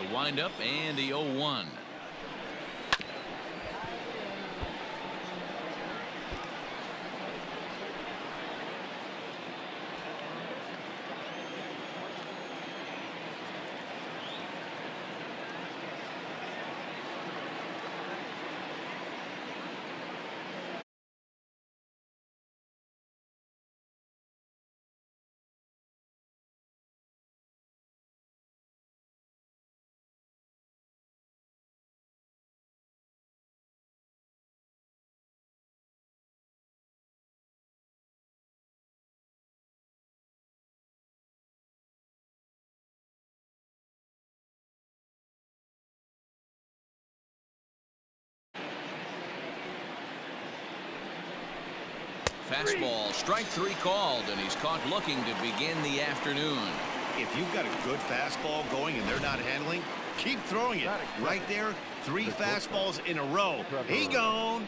The windup and the 0-1. Fastball, strike 3 called, and he's caught looking to begin the afternoon. If you've got a good fastball going and they're not handling, keep throwing it. Right there, 3 fastballs in a row. He gone.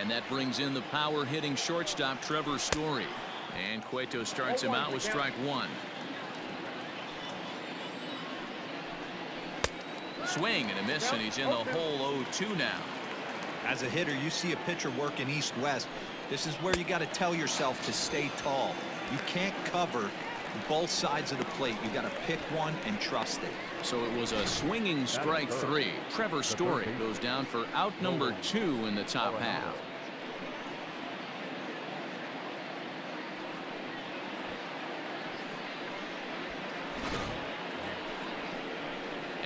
And that brings in the power hitting shortstop Trevor Story. And Cueto starts him out with strike 1. Swing and a miss, and he's in the hole 0-2 now. As a hitter, you see a pitcher working east-west. This is where you got to tell yourself to stay tall. You can't cover both sides of the plate. You got to pick one and trust it. So it was a swinging strike 3. Trevor Story goes down for out number 2 in the top half.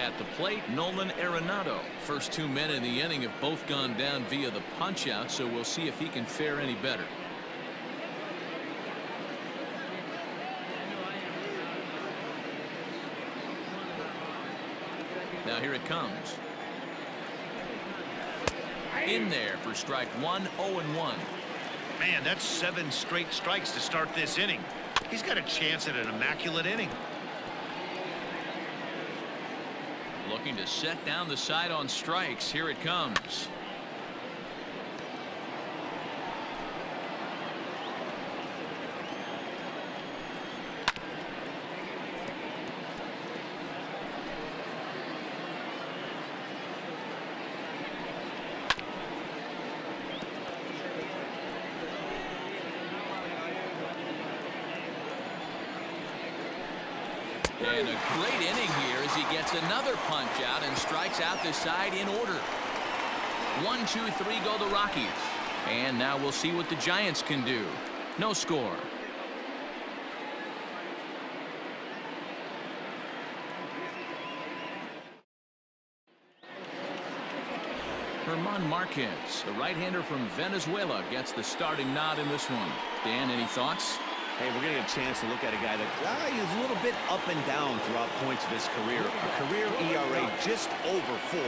At the plate, Nolan Arenado. First 2 men in the inning have both gone down via the punch-out, so we'll see if he can fare any better. Now here it comes. In there for strike 1, 0-1. Man, that's 7 straight strikes to start this inning. He's got a chance at an immaculate inning. Looking to set down the side on strikes. Here it comes. And a great inning here as he gets another punch out and strikes out the side in order. 1, 2, 3 go the Rockies. And now we'll see what the Giants can do. No score. Herman Marquez, the right-hander from Venezuela, gets the starting nod in this one. Dan, any thoughts? Hey, we're getting a chance to look at a guy that is a little bit up and down throughout points of his career. A career ERA just over 4.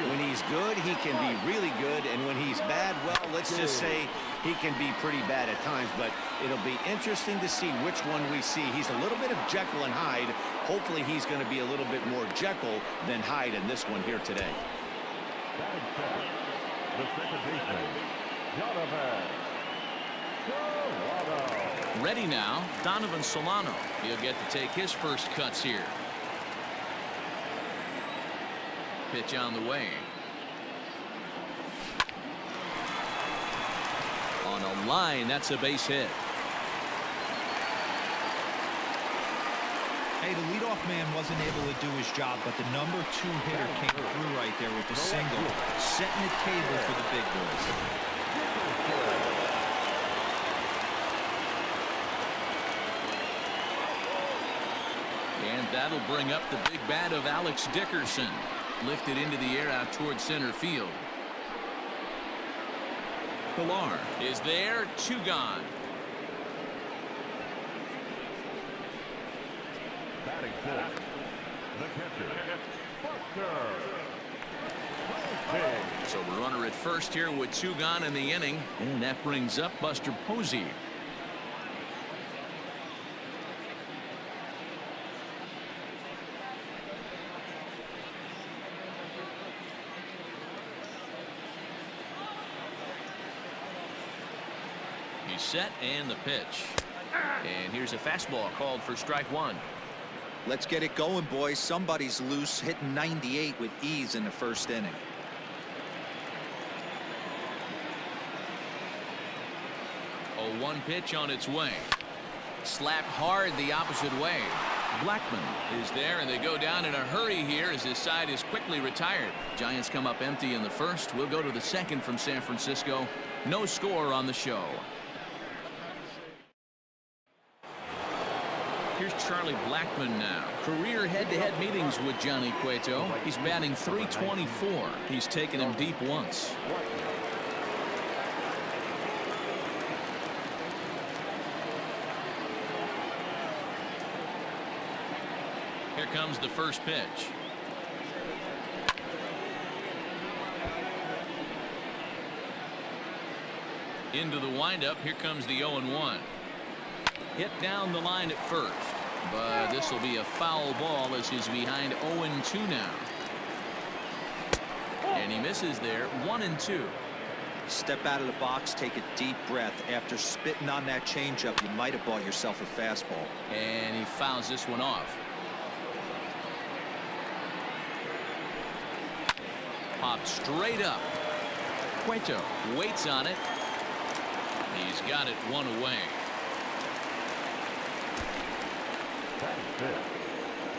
When he's good, he can be really good. And when he's bad, well, let's just say he can be pretty bad at times. But it'll be interesting to see which one we see. He's a little bit of Jekyll and Hyde. Hopefully he's going to be a little bit more Jekyll than Hyde in this one here today. The second baseman, Donovan. Ready now, Donovan Solano. He'll get to take his first cuts here. Pitch on the way. On a line, that's a base hit. Hey, the leadoff man wasn't able to do his job, but the number 2 hitter came through right there with the single, setting the table for the big boys. And that'll bring up the big bat of Alex Dickerson. Lifted into the air out towards center field. Pilar is there, 2 gone. Batting fourth, the catcher, Buster. So the runner at first here with 2 gone in the inning. And that brings up Buster Posey. He's set and the pitch. And here's a fastball called for strike 1. Let's get it going, boys. Somebody's loose, hitting 98 with ease in the first inning. Oh, 1 pitch on its way. Slapped hard the opposite way. Blackman is there, and they go down in a hurry here as his side is quickly retired. Giants come up empty in the first. We'll go to the second from San Francisco. No score on the show. Here's Charlie Blackman now. Career head-to-head meetings with Johnny Cueto. He's batting .324. He's taken him deep once. Here comes the first pitch. Into the windup. Here comes the 0-1. Hit down the line at first, but this will be a foul ball as he's behind 0-2 now. And he misses there. 1-2. Step out of the box, take a deep breath. After spitting on that changeup, you might have bought yourself a fastball. And he fouls this one off. Popped straight up. Cueto waits on it. He's got it 1 away.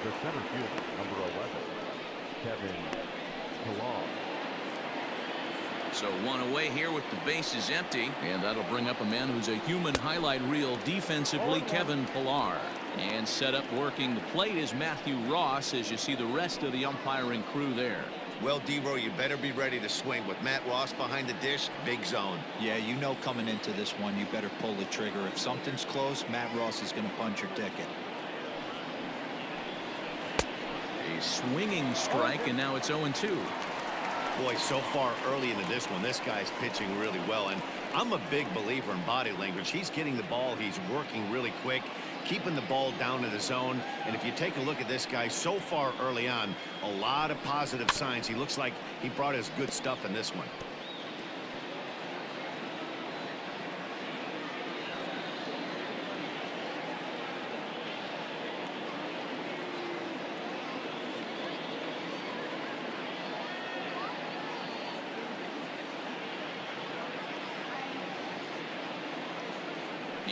The center fielder, number 11, Kevin Pilar. So 1 away here with the bases empty, and that'll bring up a man who's a human highlight reel defensively, Kevin Pilar. And set up working the plate is Matthew Ross, as you see the rest of the umpiring crew there. Well, D-Row, you better be ready to swing. With Matt Ross behind the dish, big zone. Yeah, you know coming into this one, you better pull the trigger. If something's close, Matt Ross is going to punch your ticket. A swinging strike, and now it's 0-2. Boy, so far early into this one, this guy's pitching really well. And I'm a big believer in body language. He's getting the ball. He's working really quick, keeping the ball down in the zone. And if you take a look at this guy so far early on, a lot of positive signs. He looks like he brought his good stuff in this one.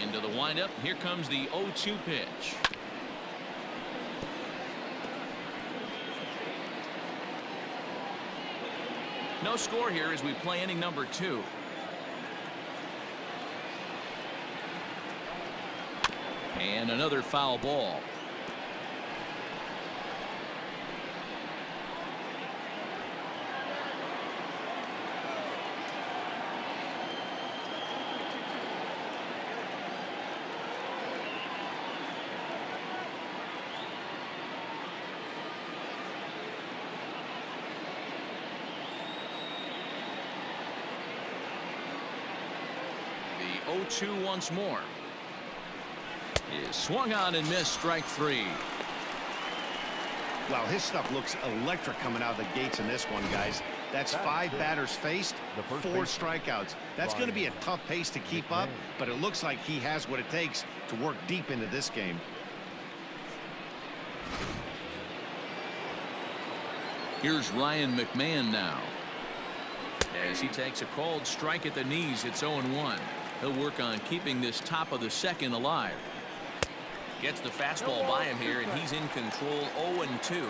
Into the windup. Here comes the 0-2 pitch. No score here as we play inning number 2. And another foul ball. The 0-2 once more. Is swung on and missed. Strike 3. Well, his stuff looks electric coming out of the gates in this one, guys. That's 5 batters faced, 4 strikeouts. That's going to be a tough pace to keep up, but it looks like he has what it takes to work deep into this game. Here's Ryan McMahon now. As he takes a called strike at the knees, it's 0-1. He'll work on keeping this top of the second alive. Gets the fastball by him here, and he's in control. 0-2.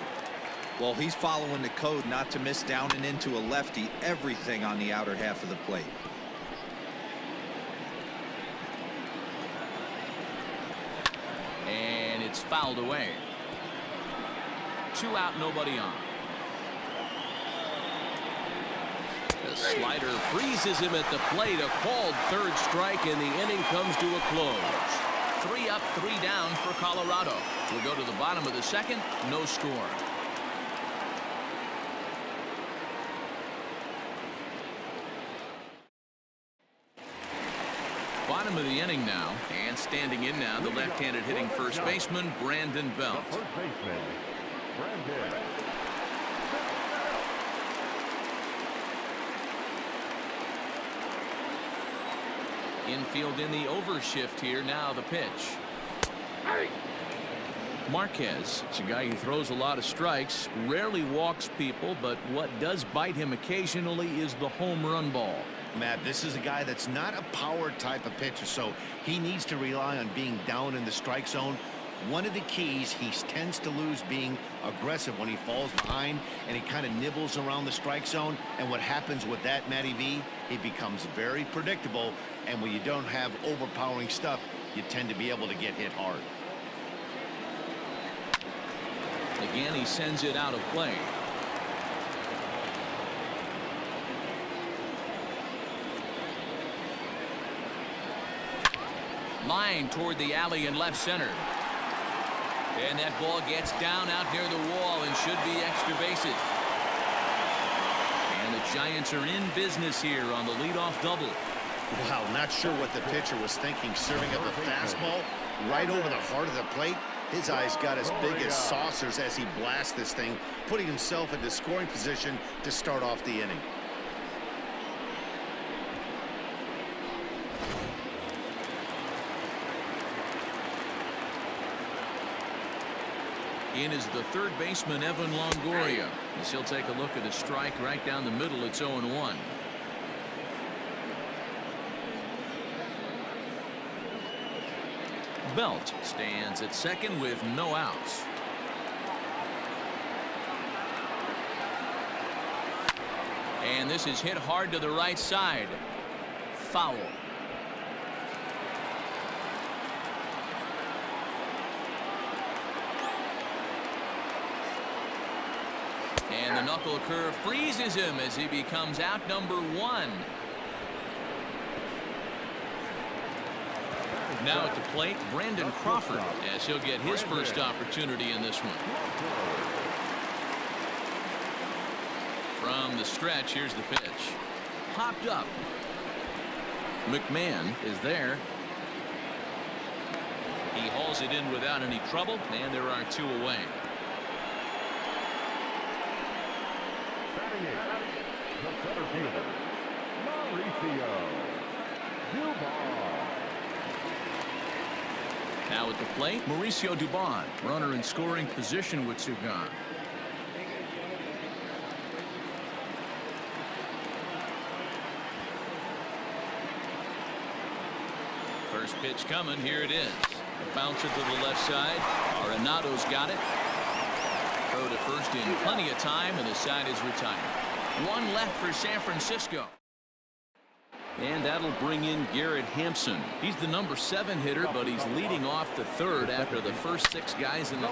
Well, he's following the code not to miss down and into a lefty. Everything on the outer half of the plate. And it's fouled away. 2 out, nobody on. The slider freezes him at the plate. A called third strike, and the inning comes to a close. 3 up, 3 down for Colorado. We'll go to the bottom of the second. No score. Bottom of the inning now, and standing in now, the left-handed hitting first baseman, Brandon Belt. First baseman, Brandon. Infield in the overshift here. Now the pitch. Marquez, it's a guy who throws a lot of strikes, rarely walks people, but what does bite him occasionally is the home run ball. Matt, this is a guy that's not a power type of pitcher, so he needs to rely on being down in the strike zone. One of the keys, he tends to lose being aggressive when he falls behind, and he kind of nibbles around the strike zone. And what happens with that, Matty V, it becomes very predictable, and when you don't have overpowering stuff, you tend to be able to get hit hard. Again, he sends it out of play. Line toward the alley in left center. And that ball gets down out near the wall and should be extra bases. And the Giants are in business here on the leadoff double. Wow, not sure what the pitcher was thinking, serving up a fastball right over the heart of the plate. His eyes got as big as saucers as he blasts this thing, putting himself into scoring position to start off the inning. In is the third baseman, Evan Longoria. As he'll take a look at a strike right down the middle. It's 0-1. Belt stands at second with no outs. And this is hit hard to the right side. Foul. And the knuckle curve freezes him as he becomes out number 1. Now at the plate, Brandon Crawford, as he'll get his first opportunity in this one. From the stretch, here's the pitch. Popped up. McMahon is there. He hauls it in without any trouble, and there are 2 away. Batting eighth, the center fielder, Mauricio Dubon. Now at the plate, Mauricio Dubon, runner in scoring position with 2 gone. First pitch coming. Here it is. A bouncer to the left side. Arenado's got it. Throw to first in plenty of time, and the side is retired. One left for San Francisco. And that'll bring in Garrett Hampson. He's the number 7 hitter, but he's leading off the third after the first 6 guys in the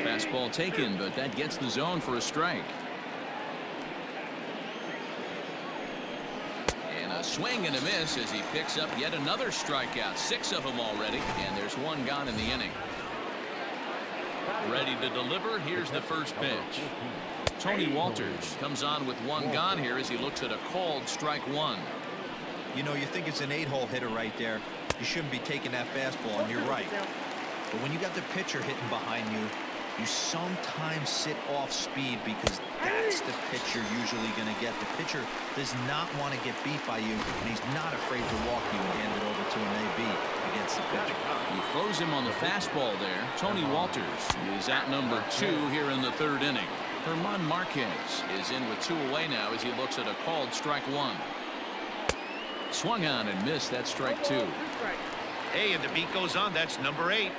fastball taken, but that gets the zone for a strike. And a swing and a miss as he picks up yet another strikeout. 6 of them already, and there's 1 gone in the inning. Ready to deliver. Here's the first pitch. Tony Walters comes on with 1 gone here as he looks at a called strike 1. You know, you think it's an 8-hole hitter right there. You shouldn't be taking that fastball, and you're right. But when you got the pitcher hitting behind you, you sometimes sit off speed because that's the pitch you're usually going to get. The pitcher does not want to get beat by you, and he's not afraid to walk you and hand it over to an AB against the pitcher. He throws him on the fastball there. Tony Walters is at number 2 here in the 3rd inning. Herman Marquez is in with 2 away now as he looks at a called strike 1. Swung on and missed. That strike 2. Hey, and the beat goes on. That's number 8.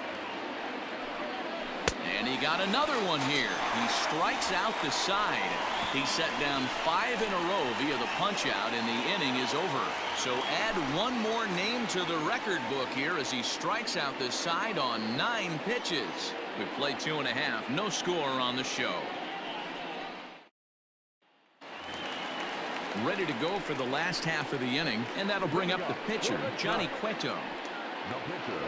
And he got another one here. He strikes out the side. He set down 5 in a row via the punch-out, and the inning is over. So add 1 more name to the record book here as he strikes out the side on 9 pitches. We play 2.5. No score on the show. Ready to go for the last half of the inning, and that'll bring up the pitcher, Johnny Cueto. The pitcher,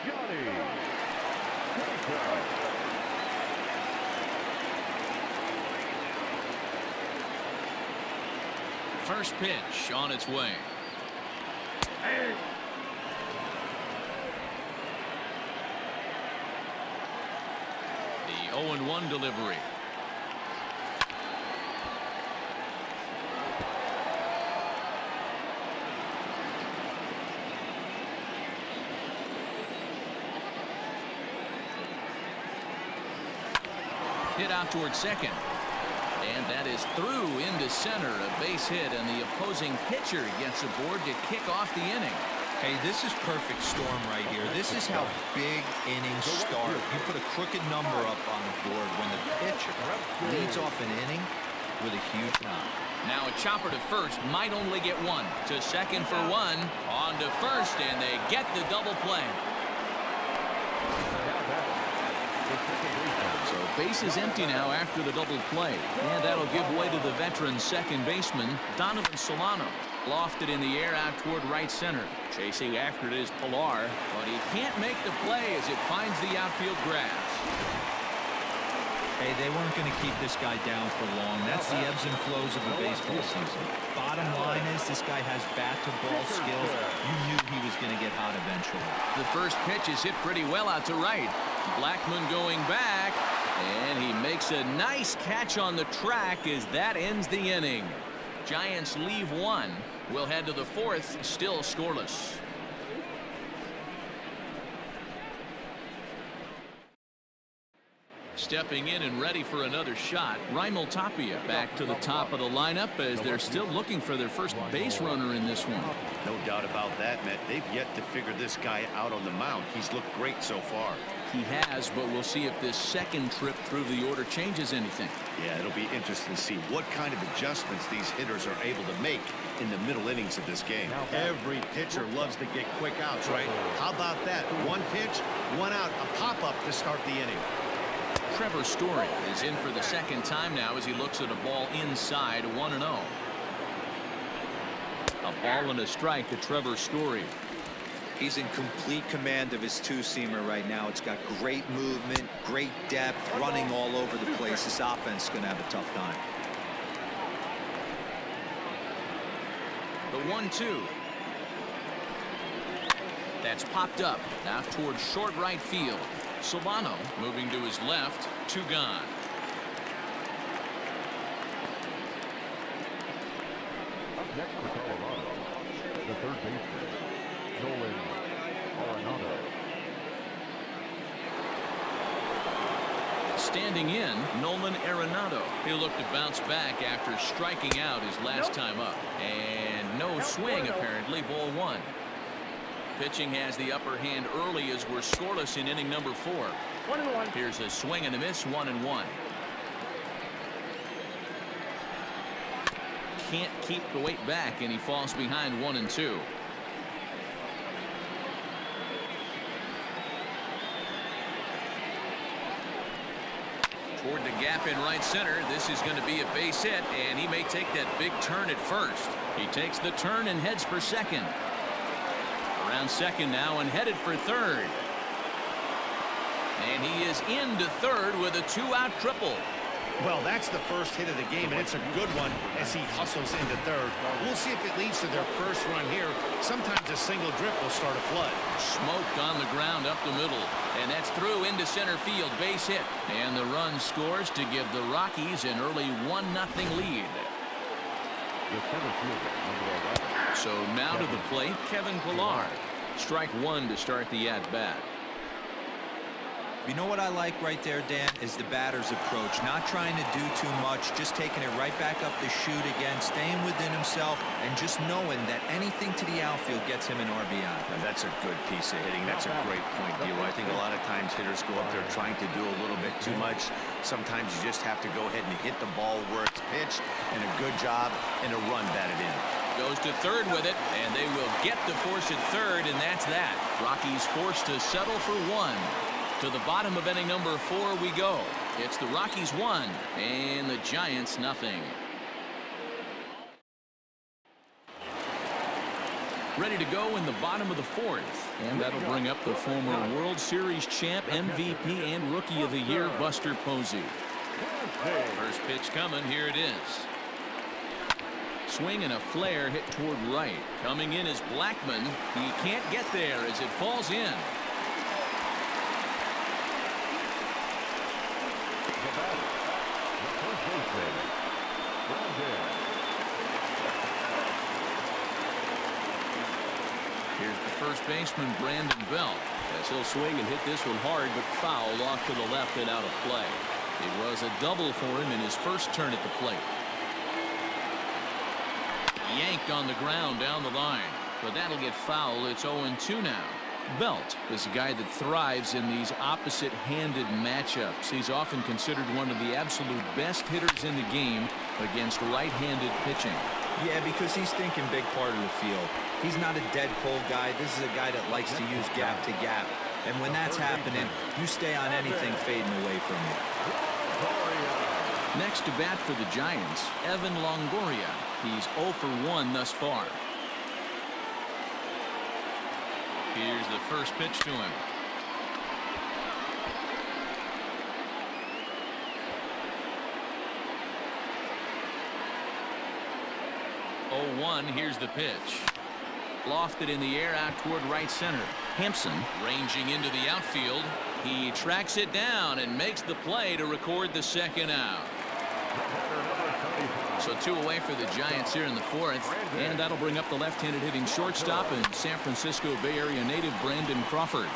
Johnny Cueto. First pitch on its way. The 0-1 delivery. Hit out towards second. And that is through into center. A base hit, and the opposing pitcher gets aboard to kick off the inning. Hey, this is perfect storm right here. This is how big innings start. You put a crooked number up on the board when the pitcher leads off an inning with a huge knock. Now a chopper to first, might only get 1. To second for 1. On to first, and they get the double play. So base is empty now after the double play. And that'll give way to the veteran second baseman, Donovan Solano. Lofted in the air out toward right center. Chasing after it is Pilar, but he can't make the play as it finds the outfield grass. Hey, they weren't going to keep this guy down for long. That's the ebbs and flows of a baseball season. Bottom line is this guy has bat-to-ball skills. You knew he was going to get hot eventually. The first pitch is hit pretty well out to right. Blackman going back, and he makes a nice catch on the track as that ends the inning. Giants leave 1. We'll head to the 4th, still scoreless. Stepping in and ready for another shot, Raimel Tapia back to the top of the lineup as they're still looking for their first base runner in this one. No doubt about that, Matt. They've yet to figure this guy out on the mound. He's looked great so far. He has, but we'll see if this second trip through the order changes anything. Yeah, it'll be interesting to see what kind of adjustments these hitters are able to make in the middle innings of this game. Every pitcher loves to get quick outs, right? How about that? 1 pitch, 1 out, a pop-up to start the inning. Trevor Story is in for the second time now as he looks at a ball inside, 1-0. A ball and a strike to Trevor Story. He's in complete command of his 2-seamer right now. It's got great movement, great depth, running all over the place. This offense is going to have a tough time. The 1-2. That's popped up now towards short right field. Solano moving to his left. 2 gone. Up next for Colorado, the 3rd baseman, Nolan Arenado. Standing in, Nolan Arenado. He'll look to bounce back after striking out his last time up. And no swing, apparently. Ball 1. pitching has the upper hand early as we're scoreless in inning number 4. 1-1. Here's a swing and a miss, 1-1. Can't keep the weight back, and he falls behind 1-2. Toward the gap in right center. This is going to be a base hit, and he may take that big turn at first. He takes the turn and heads for second. Around second now and headed for third. And he is into third with a 2-out triple. Well, that's the first hit of the game, and it's a good one as he hustles into third. We'll see if it leads to their first run here. Sometimes a single drip will start a flood. Smoked on the ground up the middle, and that's through into center field, base hit. And the run scores to give the Rockies an early 1-0 lead. So now to the plate, Kevin Pilar. Strike one to start the at-bat. You know what I like right there, Dan, is the batter's approach. Not trying to do too much, just taking it right back up the chute again, staying within himself, and just knowing that anything to the outfield gets him an RBI. And that's a good piece of hitting. That's a great point, Dilo. I think a lot of times hitters go up there trying to do a little bit too much. Sometimes you just have to go ahead and hit the ball where it's pitched, and a good job and a run batted in. Goes to third with it, and they will get the force at third, and that's that. Rockies forced to settle for one. To the bottom of inning number 4 we go. It's the Rockies 1 and the Giants nothing. Ready to go in the bottom of the 4th. And that'll bring up the former World Series champ, MVP, and Rookie of the Year, Buster Posey. First pitch coming. Here it is. Swing and a flare hit toward right. Coming in is Blackman. He can't get there as it falls in. Here's the first baseman, Brandon Belt. As he'll swing and hit this one hard, but foul off to the left and out of play. It was a double for him in his first turn at the plate. Yanked on the ground down the line, but that'll get foul. It's 0-2 now. Belt is a guy that thrives in these opposite-handed matchups. He's often considered one of the absolute best hitters in the game against right-handed pitching. Yeah, because he's thinking big part of the field. He's not a dead cold guy. This is a guy that likes to use gap to gap. And when that's happening, you stay on anything fading away from you. Next to bat for the Giants, Evan Longoria. He's 0 for 1 thus far. Here's the first pitch to him. Oh, 1. Here's the pitch. Lofted in the air out toward right center. Hampson ranging into the outfield. He tracks it down and makes the play to record the second out. So 2 away for the Giants here in the 4th, and that'll bring up the left-handed hitting shortstop and San Francisco Bay Area native Brandon Crawford.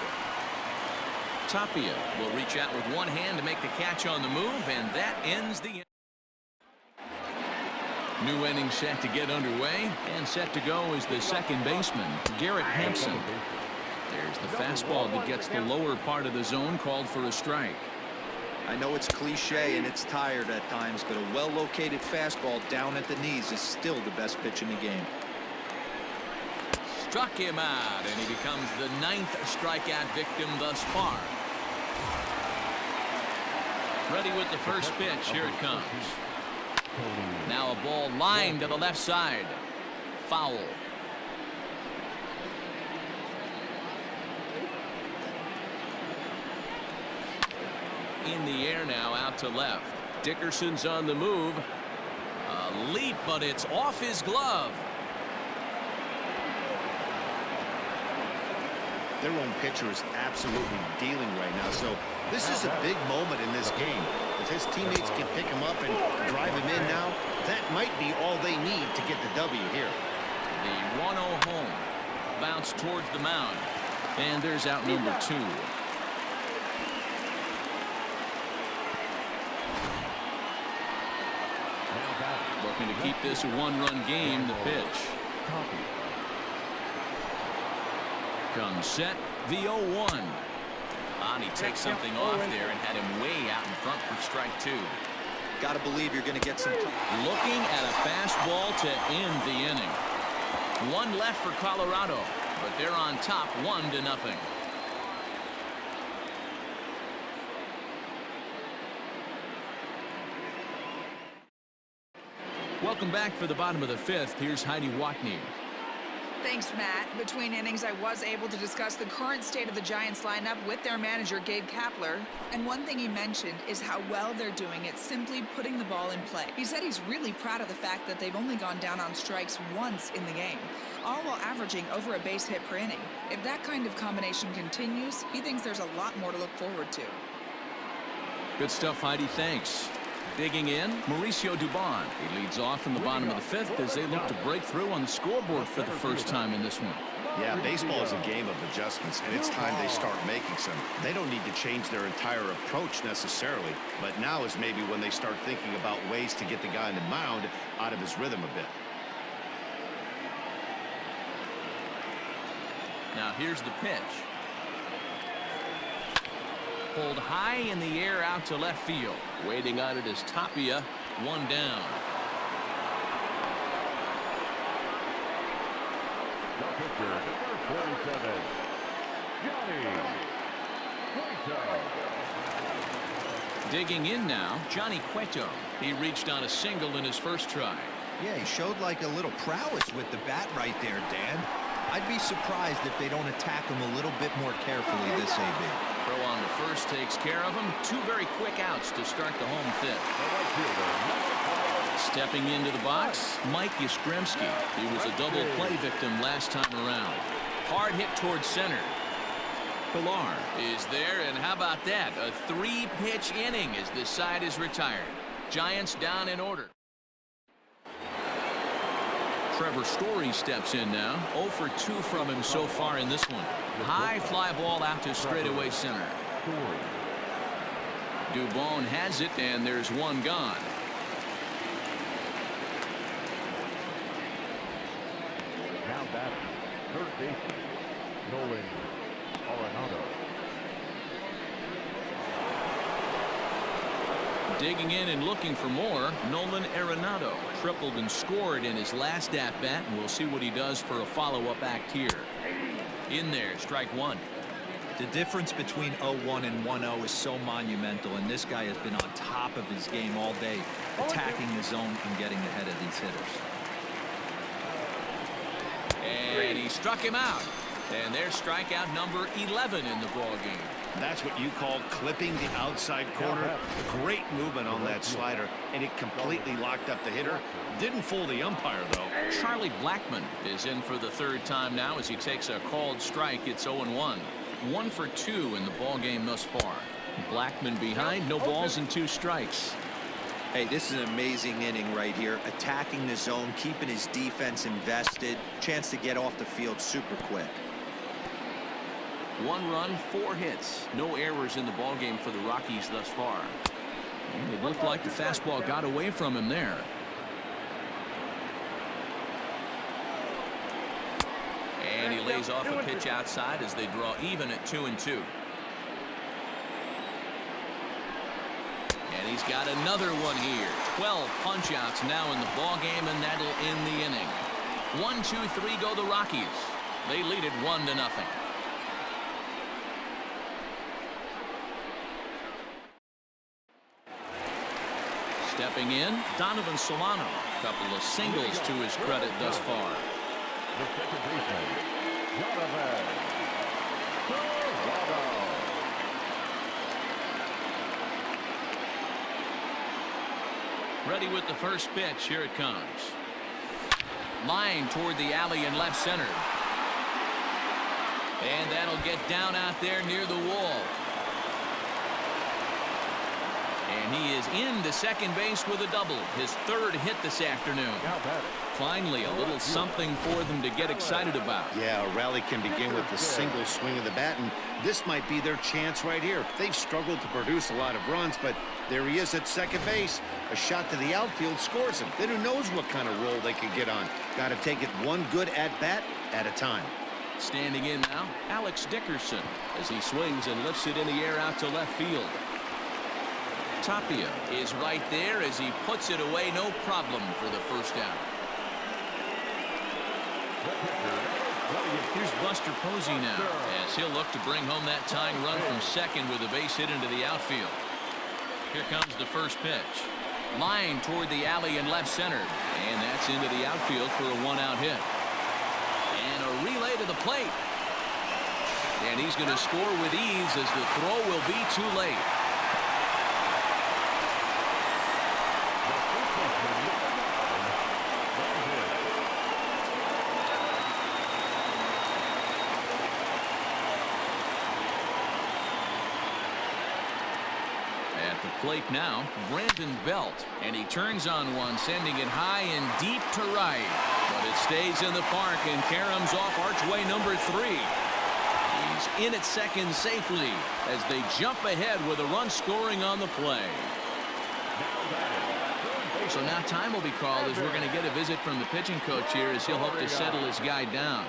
Tapia will reach out with one hand to make the catch on the move, and that ends the inning. New inning set to get underway, and set to go is the second baseman, Garrett Hampson. There's the fastball that gets the lower part of the zone, called for a strike. I know it's cliche and it's tired at times, but a well-located fastball down at the knees is still the best pitch in the game. Struck him out, and he becomes the 9th strikeout victim thus far. Ready with the first pitch. Here it comes. Now a ball lined to the left side. Foul. In the air now, out to left. Dickerson's on the move. A leap, but it's off his glove. Their own pitcher is absolutely dealing right now, so this is a big moment in this game. If his teammates can pick him up and drive him in now, that might be all they need to get the W here. The 1-0 home. Bounce towards the mound. And there's out number 2. Looking to keep this a one-run game. The pitch. Comes set, the 0-1. And he takes something off there and had him way out in front for strike 2. Got to believe you're going to get some. Looking at a fastball to end the inning. One left for Colorado, but they're on top 1-0. Welcome back for the bottom of the 5th. Here's Heidi Watney. Thanks, Matt. Between innings, I was able to discuss the current state of the Giants lineup with their manager, Gabe Kapler. And one thing he mentioned is how well they're doing at simply putting the ball in play. He said he's really proud of the fact that they've only gone down on strikes once in the game, all while averaging over a base hit per inning. If that kind of combination continues, he thinks there's a lot more to look forward to. Good stuff, Heidi. Thanks. Digging in, Mauricio Dubon. He leads off in the bottom of the 5th as they look to break through on the scoreboard for the first time in this one. Yeah, baseball is a game of adjustments, and it's time they start making some. They don't need to change their entire approach necessarily, but now is maybe when they start thinking about ways to get the guy on the mound out of his rhythm a bit. Now here's the pitch. Pulled high in the air out to left field. Waiting on it is Tapia. 1 down. The pitcher, number 47, Johnny Cueto. Digging in now, Johnny Cueto. He reached on a single in his first try. Yeah, he showed like a little prowess with the bat right there, Dan. I'd be surprised if they don't attack him a little bit more carefully this AB. Throw on the first takes care of him. 2 very quick outs to start the home 5th. Stepping into the box, Mike Yastrzemski. He was a double play victim last time around. Hard hit towards center. Pilar is there, and how about that? A 3-pitch inning as this side is retired. Giants down in order. Trevor Story steps in now. 0 for 2 from him so far in this one. High fly ball out to straightaway center. Dubon has it, and there's 1 gone. Now batting, third baseman, Nolan Arenado. Digging in and looking for more, Nolan Arenado tripled and scored in his last at-bat, and we'll see what he does for a follow-up act here. In there, strike 1. The difference between 0-1 and 1-0 is so monumental, and this guy has been on top of his game all day, attacking the zone and getting ahead of these hitters. And he struck him out. And there's strikeout number 11 in the ballgame. That's what you call clipping the outside corner. Great movement on that slider, and it completely locked up the hitter. Didn't fool the umpire, though. Charlie Blackmon is in for the 3rd time now as he takes a called strike. It's 0-1. 1 for 2 in the ballgame thus far. Blackmon behind, no balls and 2 strikes. Hey, this is an amazing inning right here. Attacking the zone, keeping his defense invested. Chance to get off the field super quick. 1 run, 4 hits. No errors in the ballgame for the Rockies thus far. And it looked like the fastball got away from him there. And he lays off a pitch outside as they draw even at 2-2. And he's got another one here. 12 punch-outs now in the ballgame, and that'll end the inning. 1, 2, 3 go the Rockies. They lead it 1-0. Stepping in, Donovan Solano. A couple of singles to his credit thus far. The second baseman, Donovan Solano. Ready with the first pitch. Here it comes. Line toward the alley in left center. And that'll get down out there near the wall. And he is into second base with a double. His 3rd hit this afternoon. Finally, a little something for them to get excited about. Yeah, a rally can begin with a single swing of the bat, and this might be their chance right here. They've struggled to produce a lot of runs, but there he is at second base. A shot to the outfield scores him. Then who knows what kind of role they can get on. Got to take it one good at-bat at a time. Standing in now, Alex Dickerson, as he swings and lifts it in the air out to left field. Tapia is right there as he puts it away, no problem for the first out. Here's Buster Posey now, as he'll look to bring home that tying run from second with a base hit into the outfield. Here comes the first pitch. Line toward the alley in left center, and that's into the outfield for a one-out hit. And a relay to the plate. And he's going to score with ease as the throw will be too late. Plate now, Brandon Belt, and he turns on one, sending it high and deep to right, but it stays in the park and caroms off archway number 3. He's in at second safely as they jump ahead with a run scoring on the play. So now time will be called as we're going to get a visit from the pitching coach here as he'll hope to settle his guy down.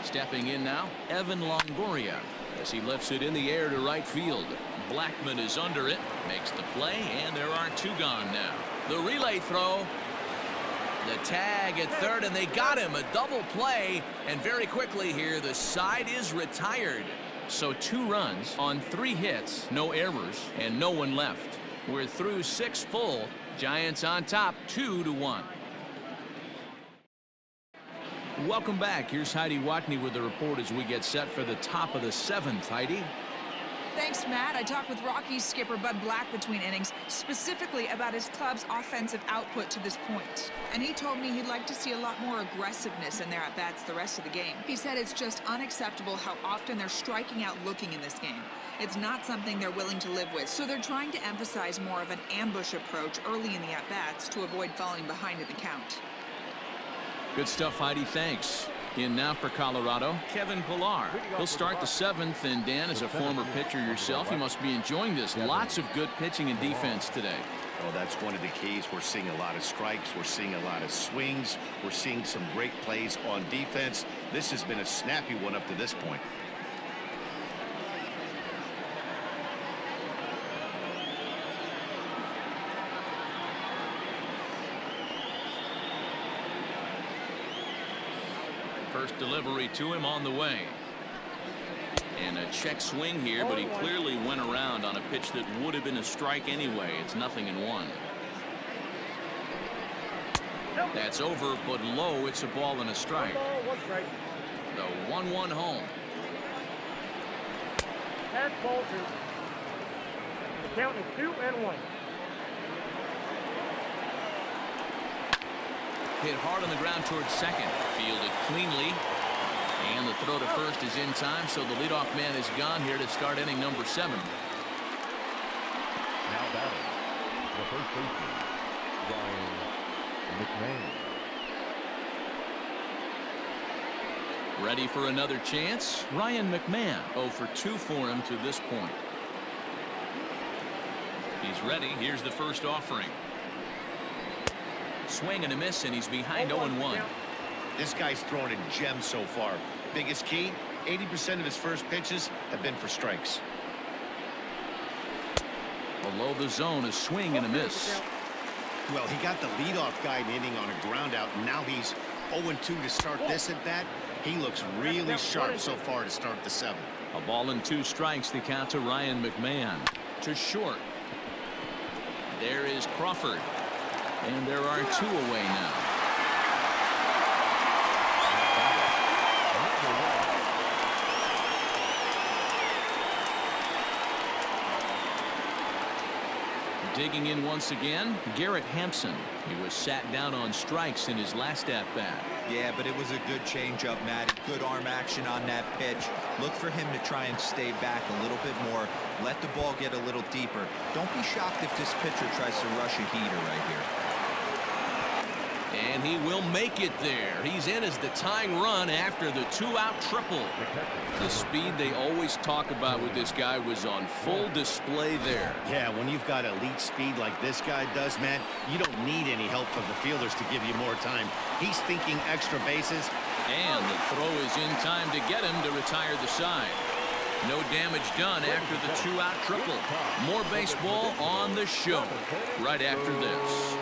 Stepping in now, Evan Longoria, as he lifts it in the air to right field. Blackman is under it, makes the play, and there are 2 gone now. The relay throw, the tag at third, and they got him. A double play, and very quickly here, the side is retired. So 2 runs on 3 hits, no errors, and no one left. We're through 6 full. Giants on top, 2-1. Welcome back. Here's Heidi Watney with the report as we get set for the top of the 7th. Heidi. Thanks, Matt. I talked with Rockies skipper Bud Black between innings, specifically about his club's offensive output to this point. And he told me he'd like to see a lot more aggressiveness in their at-bats the rest of the game. He said it's just unacceptable how often they're striking out looking in this game. It's not something they're willing to live with, so they're trying to emphasize more of an ambush approach early in the at-bats to avoid falling behind in the count. Good stuff, Heidi. Thanks. In now for Colorado, Kevin Pilar. He'll start the 7th, and Dan, as a former pitcher yourself, you must be enjoying this. Lots of good pitching and defense today. Well, that's one of the keys. We're seeing a lot of strikes. We're seeing a lot of swings. We're seeing some great plays on defense. This has been a snappy one up to this point. First delivery to him on the way. And a check swing here, but he clearly went around on a pitch that would have been a strike anyway. It's 0-1. That's over, but low. It's a ball and a strike. The 1-1 home. That's ball 2. The count is 2-1. Hit hard on the ground towards second. Fielded cleanly. And the throw to first is in time, so the leadoff man is gone here to start inning number 7. Now batting, the first baseman, Ryan McMahon. Ready for another chance? Ryan McMahon, 0 for 2 for him to this point. He's ready. Here's the first offering. Swing and a miss, and he's behind 0-1. This guy's thrown a gem so far. Biggest key, 80% of his first pitches have been for strikes. Below the zone, a swing and a miss. Well, he got the leadoff guy in the inning on a ground out, and now he's 0-2 to start this at bat. He looks really sharp so far to start the 7th. A ball and 2 strikes, the count to Ryan McMahon. To short. There is Crawford. And there are 2 away now. Digging in once again, Garrett Hampson. He was sat down on strikes in his last at-bat. Yeah, but it was a good changeup, Matt. Good arm action on that pitch. Look for him to try and stay back a little bit more. Let the ball get a little deeper. Don't be shocked if this pitcher tries to rush a heater right here. And he will make it there. He's in as the tying run after the 2-out triple. The speed they always talk about with this guy was on full display there. Yeah, when you've got elite speed like this guy does, man, you don't need any help from the fielders to give you more time. He's thinking extra bases. And the throw is in time to get him to retire the side. No damage done after the 2-out triple. More baseball on the show right after this.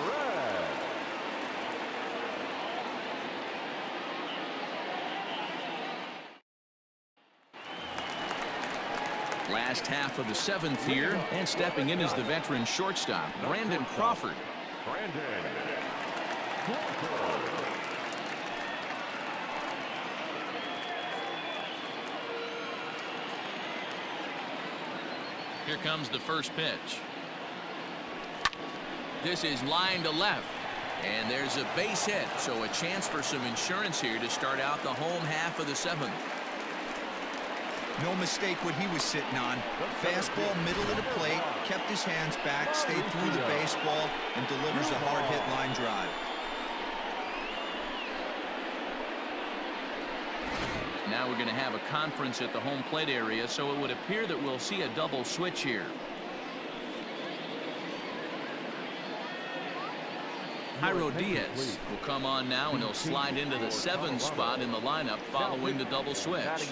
Last half of the 7th here, and stepping in is the veteran shortstop, Brandon Crawford. Here comes the first pitch. This is line to left, and there's a base hit, so a chance for some insurance here to start out the home half of the 7th. No mistake what he was sitting on. Fastball, middle of the plate, kept his hands back, stayed through the baseball, and delivers a hard-hit line drive. Now we're going to have a conference at the home plate area, so it would appear that we'll see a double switch here. Jairo Diaz will come on now, and he'll slide into the 7th spot in the lineup following the double switch.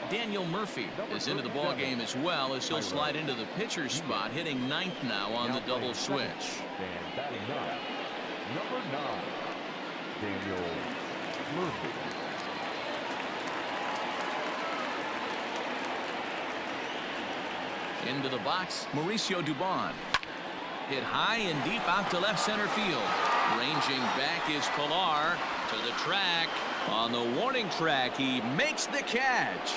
Daniel Murphy is into the ball game as well, as he'll slide into the pitcher's spot, hitting 9th now on the double switch. And batting up, number 9, Daniel Murphy. Into the box, Mauricio Dubon. Hit high and deep out to left center field. Ranging back is Pilar to the track. On the warning track, he makes the catch.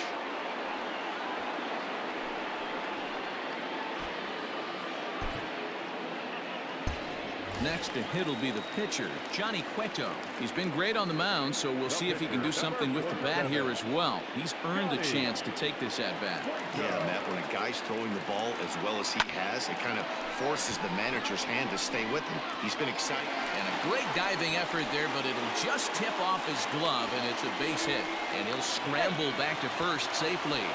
Next to hit will be the pitcher, Johnny Cueto. He's been great on the mound, so we'll see if he can do something with the bat here as well. He's earned a chance to take this at-bat. Yeah, Matt, when a guy's throwing the ball as well as he has, it kind of forces the manager's hand to stay with him. He's been excited. And a great diving effort there, but it'll just tip off his glove, and it's a base hit. And he'll scramble back to first safely.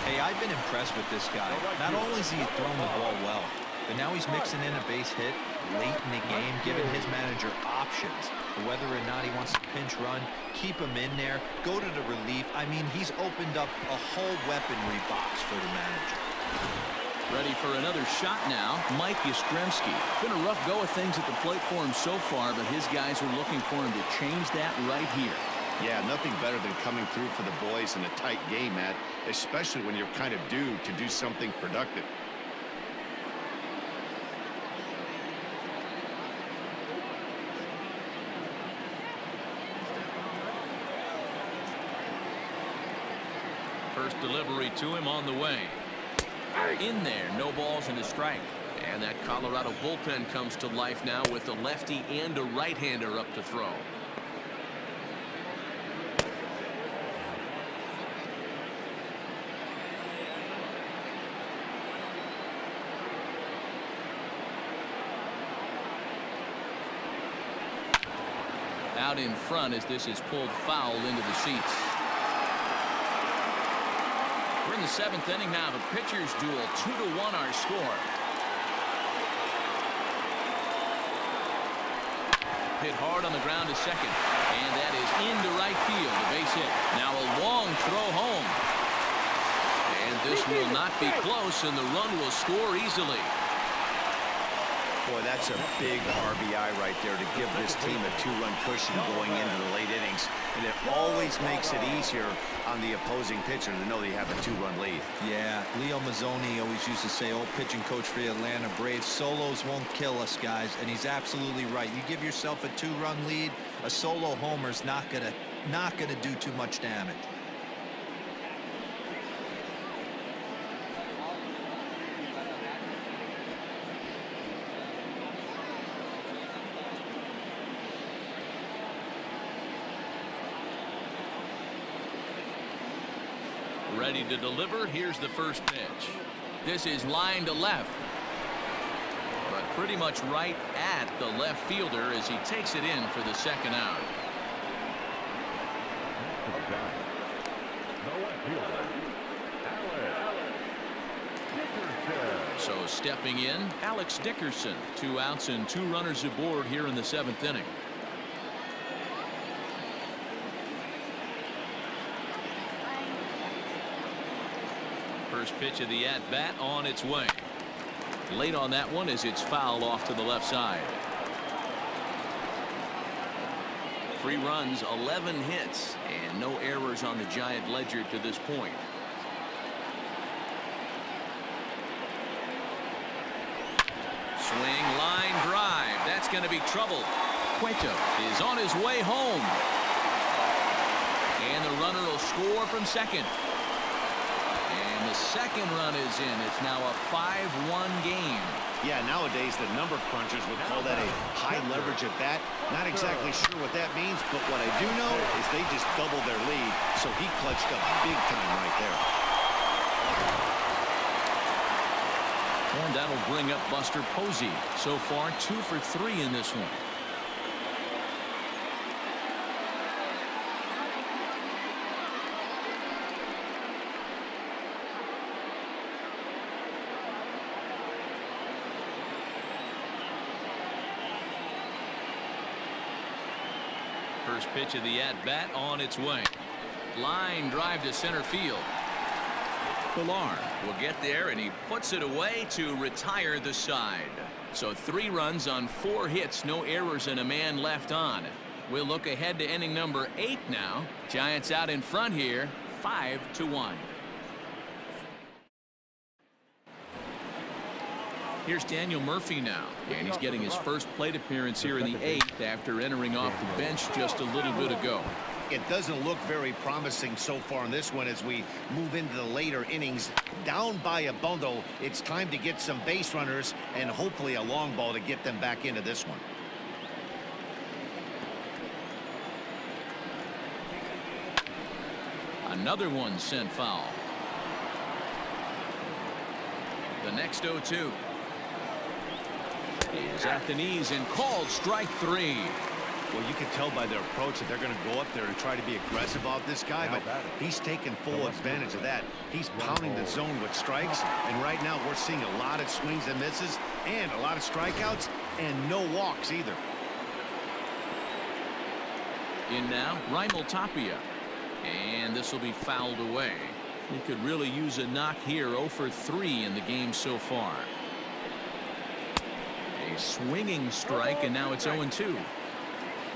Hey, I've been impressed with this guy. Not only has he thrown the ball well, but now he's mixing in a base hit late in the game, giving his manager options for whether or not he wants to pinch run, keep him in there, go to the relief. I mean, he's opened up a whole weaponry box for the manager. Ready for another shot now, Mike Yastrzemski. Been a rough go of things at the plate for him so far, but his guys are looking for him to change that right here. Yeah, nothing better than coming through for the boys in a tight game, Matt, especially when you're kind of due to do something productive. First delivery to him on the way. In there, no balls and a strike. And that Colorado bullpen comes to life now with a lefty and a right-hander up to throw. Out in front as this is pulled foul into the seats. We're in the 7th inning now. The pitchers duel, 2-1 our score. Hit hard on the ground to second, and that is into right field. A base hit. Now a long throw home, and this will not be close, and the run will score easily. Boy, that's a big RBI right there to give this team a 2-run cushion going into the late innings. And it always makes it easier on the opposing pitcher to know they have a 2-run lead. Yeah, Leo Mazzoni always used to say, old pitching coach for the Atlanta Braves, solos won't kill us, guys. And he's absolutely right. You give yourself a 2-run lead, a solo homer's not gonna do too much damage. Ready to deliver. Here's the first pitch. This is line to left. but pretty much right at the left fielder as he takes it in for the second out. The left fielder, Dickerson. So stepping in, Alex Dickerson. 2 outs and 2 runners aboard here in the 7th inning. First pitch of the at-bat on its way. Late on that one as it's fouled off to the left side. 3 runs, 11 hits, and no errors on the Giant ledger to this point. Swing, line drive. That's going to be trouble. Cueto is on his way home. And the runner will score from second. And the second run is in. It's now a 5-1 game. Yeah, nowadays the number crunchers would call that a high leverage at bat. Not exactly sure what that means, but what I do know is they just doubled their lead, so he clutched up big time right there. And that'll bring up Buster Posey. So far 2 for 3 in this one. First pitch of the at-bat on its way. Line drive to center field. Pilar will get there, and he puts it away to retire the side. So 3 runs on 4 hits, no errors, and a man left on. We'll look ahead to inning number 8 now. Giants out in front here, 5-1. Here's Daniel Murphy now, and he's getting his first plate appearance here in the 8th after entering off the bench just a little bit ago. It doesn't look very promising so far in this one as we move into the later innings. Down by a bundle, it's time to get some base runners and hopefully a long ball to get them back into this one. Another one sent foul. The next 0-2. Is at the knees and called strike 3. Well, you can tell by their approach that they're going to go up there and try to be aggressive off this guy, but he's taking full advantage of that. He's pounding the zone with strikes, and right now we're seeing a lot of swings and misses and a lot of strikeouts and no walks either. In now, Raimel Tapia. And this will be fouled away. He could really use a knock here. 0 for 3 in the game so far. A swinging strike, and now it's 0-2.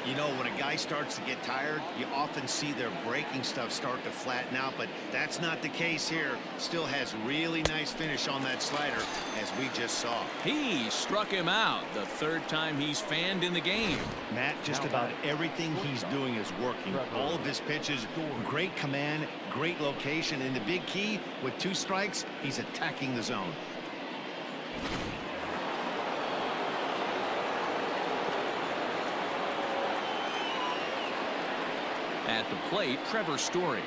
You know, when a guy starts to get tired, you often see their breaking stuff start to flatten out, but that's not the case here. Still has really nice finish on that slider, as we just saw. He struck him out the 3rd time he's fanned in the game. Matt, just about everything he's doing is working. All of his pitches, great command, great location, and the big key, with 2 strikes, he's attacking the zone. At the plate, Trevor Story.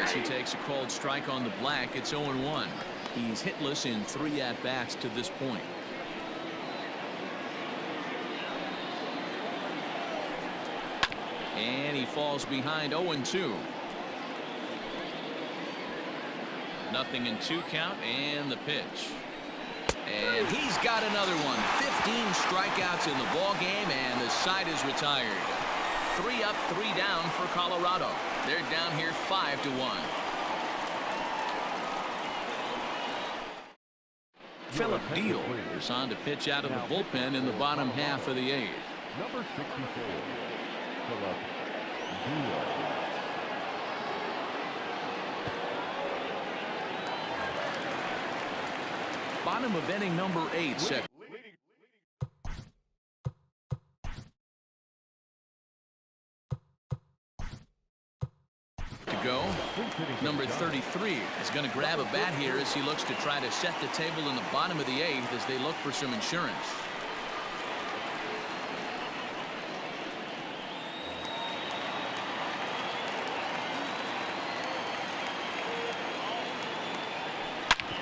As he takes a called strike on the black, it's 0-1. He's hitless in 3 at-bats to this point. And he falls behind 0-2. 0-2 count, and the pitch. And he's got another one. 15 strikeouts in the ball game, and the side is retired. 3 up, 3 down for Colorado. They're down here 5-1. Philip Deal is on to pitch out of the bullpen in the bottom half of the 8th. Number 64, Philip Deal. Bottom of inning number 8. To go. Number 33 is going to grab a bat here as he looks to try to set the table in the bottom of the 8th as they look for some insurance.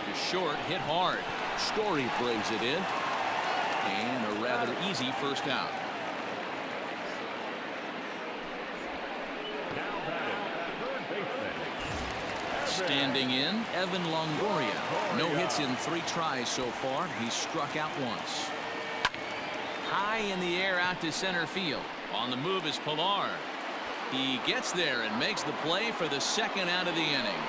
To short, hit hard. Story brings it in. And a rather easy first out. Now batting, third baseman. Standing in, Evan Longoria. No hits in 3 tries so far. He's struck out once. High in the air out to center field. On the move is Pilar. He gets there and makes the play for the second out of the inning.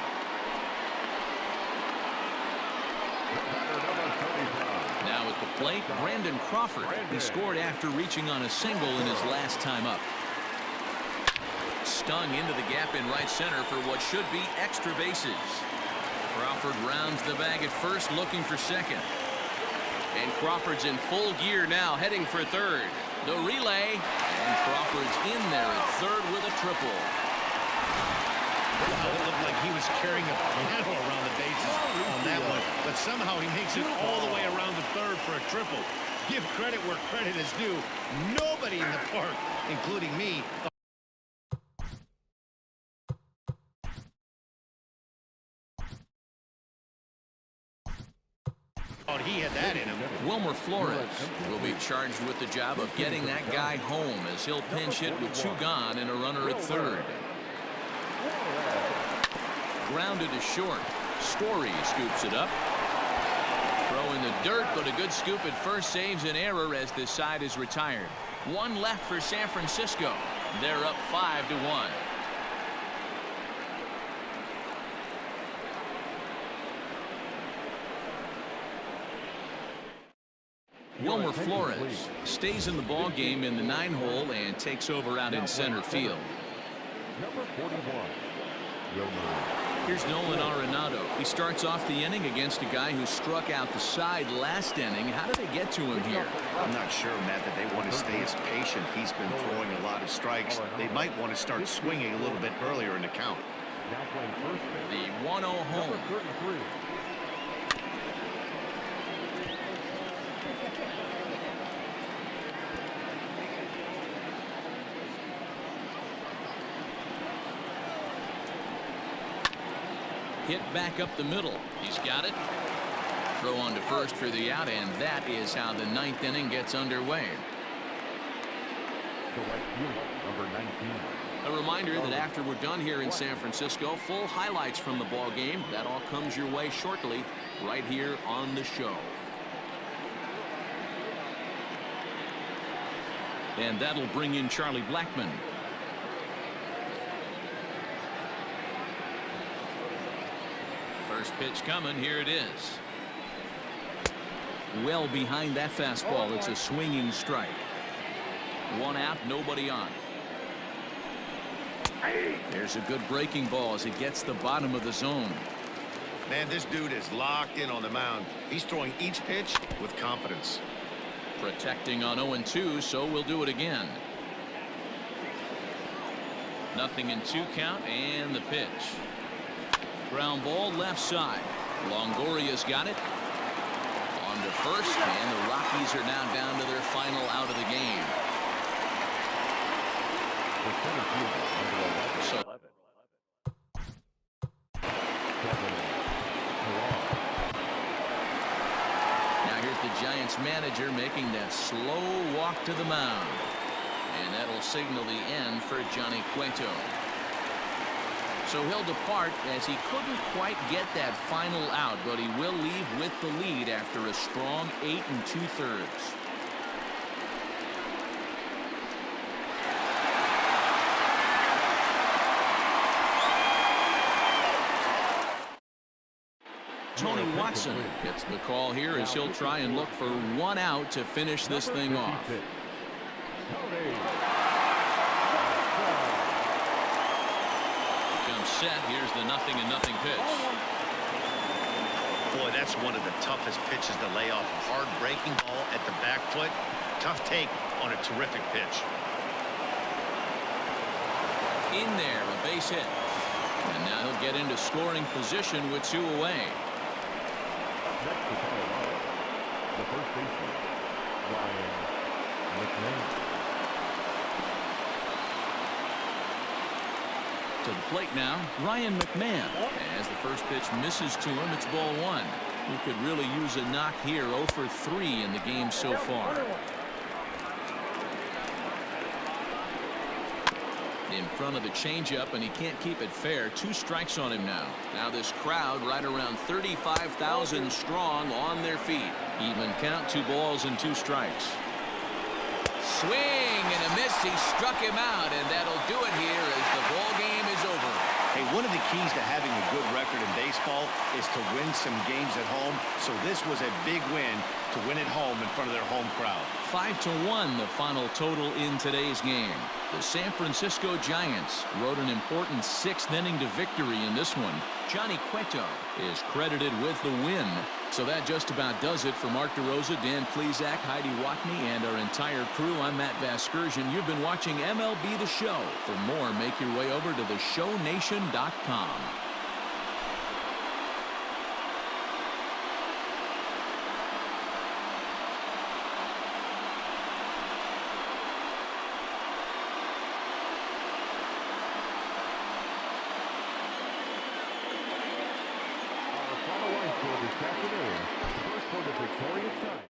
Now at the plate, Brandon Crawford. He scored after reaching on a single in his last time up. Stung into the gap in right center for what should be extra bases. Crawford rounds the bag at first, looking for second. And Crawford's in full gear now, heading for third. The relay, and Crawford's in there at third with a triple. It looked like he was carrying a piano around the bases on that one, but somehow he makes it all the way around the third for a triple. Give credit where credit is due. Nobody in the park, including me, thought he had that in him. Wilmer Flores will be charged with the job of getting that guy home as he'll pinch hit with 2 gone and a runner at third. Grounded to short. Story scoops it up. Throw in the dirt, but a good scoop at first saves an error as this side is retired. 1 left for San Francisco. They're up 5-1. Wilmer Flores stays in the ball game in the 9-hole and takes over out in center field. Number 41, Wilmer. Here's Nolan Arenado. He starts off the inning against a guy who struck out the side last inning. How did they get to him here? I'm not sure, Matt, that they want to stay as patient. He's been throwing a lot of strikes. They might want to start swinging a little bit earlier in the count. Now playing first base. The 1-0 home. Number 33. Hit back up the middle. He's got it. Throw on to first for the out, and that is how the 9th inning gets underway. The right fielder, number 19. A reminder that after we're done here in San Francisco, full highlights from the ball game. That all comes your way shortly right here on the show. And that'll bring in Charlie Blackmon. First pitch coming. Here it is. Well behind that fastball. It's a swinging strike. 1 out, nobody on. There's a good breaking ball as it gets the bottom of the zone. Man, this dude is locked in on the mound. He's throwing each pitch with confidence. Protecting on 0-2, so we'll do it again. 0-2 count, and the pitch. Ground ball left side. Longoria's got it. On to first, and the Rockies are now down to their final out of the game. So now here's the Giants manager making that slow walk to the mound. And that'll signal the end for Johnny Cueto. So he'll depart as he couldn't quite get that final out, but he will leave with the lead after a strong 8 2/3. Tony Watson gets the call here as he'll try and look for 1 out to finish this thing off. Set. Here's the 0-0 pitch. Boy, that's one of the toughest pitches to lay off. A hard breaking ball at the back foot. Tough take on a terrific pitch. In there, a base hit. And now he'll get into scoring position with 2 away. Next to Colorado, the first baseman, Ryan McMahon. To the plate now, Ryan McMahon. As the first pitch misses to him, it's ball 1. Who could really use a knock here. 0 for 3 in the game so far. In front of the changeup, and he can't keep it fair. 2 strikes on him now. Now this crowd right around 35,000 strong on their feet. Even count, 2 balls and 2 strikes. Swing and a miss. He struck him out, and that'll do it here as the ball game is over. Hey, one of the keys to having a good record in baseball is to win some games at home. So this was a big win to win at home in front of their home crowd. 5-1 the final total in today's game. The San Francisco Giants rode an important 6th inning to victory in this one. Johnny Cueto is credited with the win. So that just about does it for Mark DeRosa, Dan Plesac, Heidi Watney, and our entire crew. I'm Matt Vasgersian. You've been watching MLB The Show. For more, make your way over to theshownation.com. This afternoon, first for the victorious side.